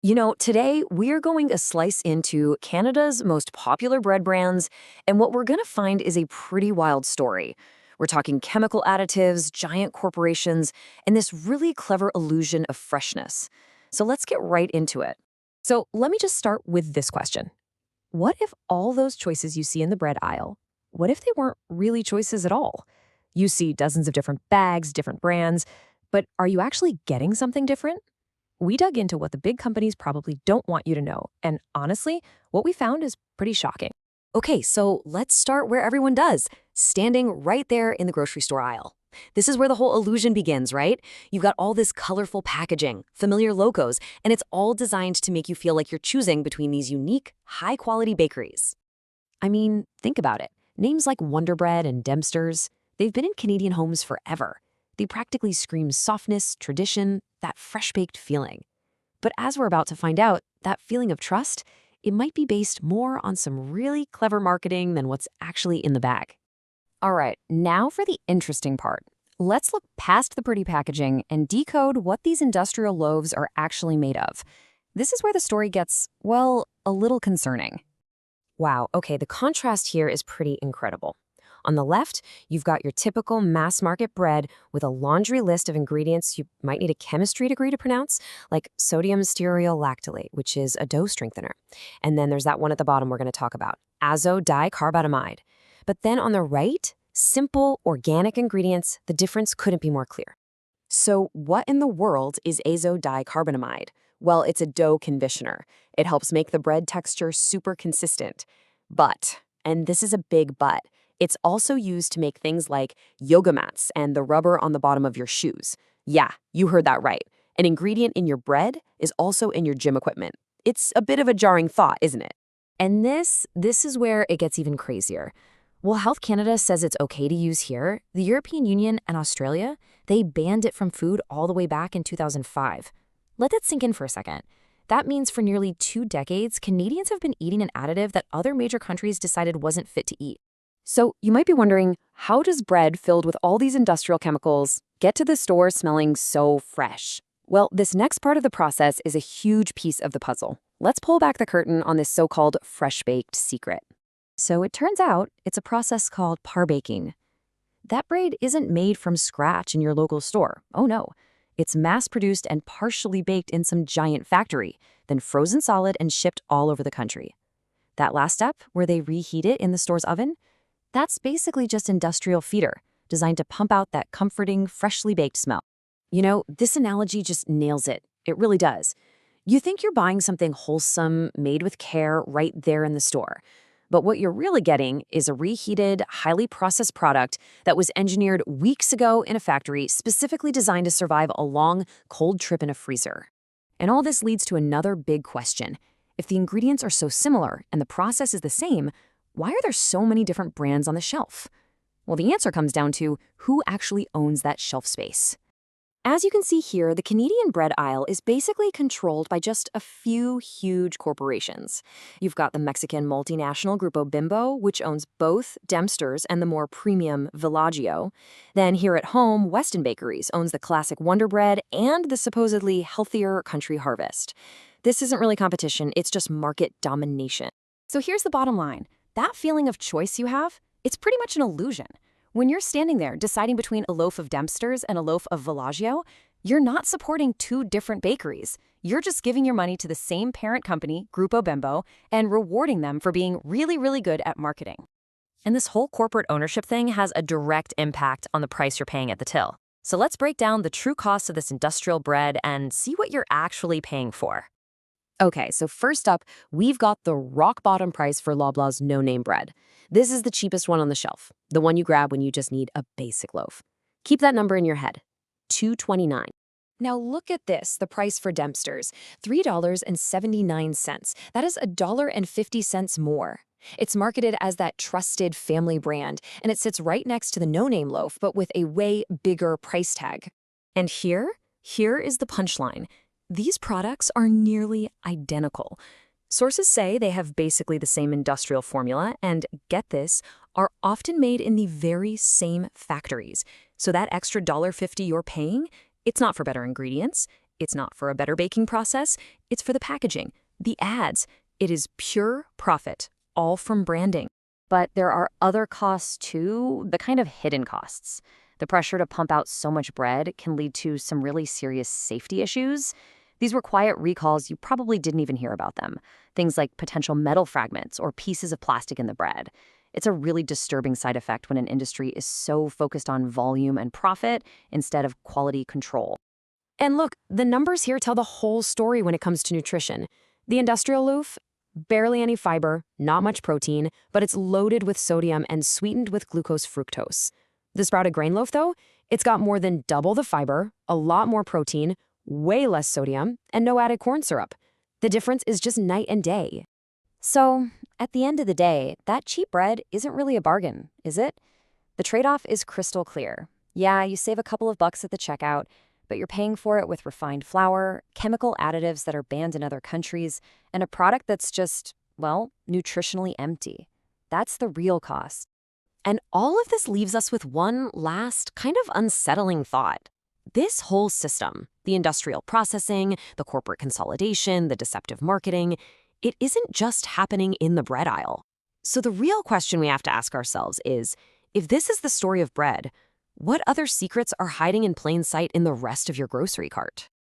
Today we're going to slice into Canada's most popular bread brands, and what we're going to find is a pretty wild story. We're talking chemical additives, giant corporations, and this really clever illusion of freshness. So let's get right into it. So let me just start with this question. What if all those choices you see in the bread aisle, what if they weren't really choices at all? You see dozens of different bags, different brands, but are you actually getting something different? We dug into what the big companies probably don't want you to know, and honestly, what we found is pretty shocking. Okay, so let's start where everyone does, standing right there in the grocery store aisle. This is where the whole illusion begins, right? You've got all this colorful packaging, familiar logos, and it's all designed to make you feel like you're choosing between these unique, high-quality bakeries. I mean, think about it. Names like Wonder Bread and Dempster's, they've been in Canadian homes forever. They practically scream softness, tradition, that fresh-baked feeling. But as we're about to find out, that feeling of trust, it might be based more on some really clever marketing than what's actually in the bag. All right, now for the interesting part. Let's look past the pretty packaging and decode what these industrial loaves are actually made of. This is where the story gets, well, a little concerning. Wow, okay, the contrast here is pretty incredible. On the left, you've got your typical mass market bread with a laundry list of ingredients you might need a chemistry degree to pronounce, like sodium stearolactylate, which is a dough strengthener. And then there's that one at the bottom we're going to talk about, azo-dicarbonamide. But then on the right, simple, organic ingredients, the difference couldn't be more clear. So what in the world is azo-dicarbonamide? Well, it's a dough conditioner. It helps make the bread texture super consistent. But, and this is a big but, it's also used to make things like yoga mats and the rubber on the bottom of your shoes. Yeah, you heard that right. An ingredient in your bread is also in your gym equipment. It's a bit of a jarring thought, isn't it? And this is where it gets even crazier. While Health Canada says it's okay to use here, the European Union and Australia, they banned it from food all the way back in 2005. Let that sink in for a second. That means for nearly 2 decades, Canadians have been eating an additive that other major countries decided wasn't fit to eat. So you might be wondering, how does bread filled with all these industrial chemicals get to the store smelling so fresh? Well, this next part of the process is a huge piece of the puzzle. Let's pull back the curtain on this so-called fresh-baked secret. So it turns out it's a process called par baking. That bread isn't made from scratch in your local store. Oh no. It's mass-produced and partially baked in some giant factory, then frozen solid and shipped all over the country. That last step, where they reheat it in the store's oven, that's basically just industrial feeder, designed to pump out that comforting, freshly baked smell. This analogy just nails it. It really does. You think you're buying something wholesome, made with care right there in the store. But what you're really getting is a reheated, highly processed product that was engineered weeks ago in a factory specifically designed to survive a long, cold trip in a freezer. And all this leads to another big question. If the ingredients are so similar and the process is the same, why are there so many different brands on the shelf? Well, the answer comes down to who actually owns that shelf space. As you can see here, the Canadian bread aisle is basically controlled by just a few huge corporations. You've got the Mexican multinational Grupo Bimbo, which owns both Dempster's and the more premium Villaggio. Then here at home, Weston Bakeries owns the classic Wonder Bread and the supposedly healthier Country Harvest. This isn't really competition, it's just market domination. So here's the bottom line. That feeling of choice you have, it's pretty much an illusion. When you're standing there deciding between a loaf of Dempster's and a loaf of Villaggio, you're not supporting 2 different bakeries. You're just giving your money to the same parent company, Grupo Bimbo, and rewarding them for being really, really good at marketing. And this whole corporate ownership thing has a direct impact on the price you're paying at the till. So let's break down the true cost of this industrial bread and see what you're actually paying for. Okay, so first up, we've got the rock bottom price for Loblaw's no-name bread. This is the cheapest one on the shelf, the one you grab when you just need a basic loaf. Keep that number in your head, $2.29. Now look at this, the price for Dempster's, $3.79. That is $1.50 more. It's marketed as that trusted family brand, and it sits right next to the no-name loaf, but with a way bigger price tag. And here is the punchline. These products are nearly identical. Sources say they have basically the same industrial formula and, get this, are often made in the very same factories. So that extra $1.50 you're paying, it's not for better ingredients. It's not for a better baking process, it's for the packaging, the ads. It is pure profit, all from branding. But there are other costs too, the kind of hidden costs. The pressure to pump out so much bread can lead to some really serious safety issues. These were quiet recalls, you probably didn't even hear about them. Things like potential metal fragments or pieces of plastic in the bread. It's a really disturbing side effect when an industry is so focused on volume and profit instead of quality control. And look, the numbers here tell the whole story when it comes to nutrition. The industrial loaf, barely any fiber, not much protein, but it's loaded with sodium and sweetened with glucose fructose. The sprouted grain loaf, though, it's got more than double the fiber, a lot more protein, way less sodium, and no added corn syrup. The difference is just night and day. So, at the end of the day, that cheap bread isn't really a bargain, is it? The trade-off is crystal clear. Yeah, you save a couple of bucks at the checkout, but you're paying for it with refined flour, chemical additives that are banned in other countries, and a product that's just, well, nutritionally empty. That's the real cost. And all of this leaves us with one last, kind of unsettling thought. This whole system, the industrial processing, the corporate consolidation, the deceptive marketing, it isn't just happening in the bread aisle. So the real question we have to ask ourselves is, if this is the story of bread, what other secrets are hiding in plain sight in the rest of your grocery cart?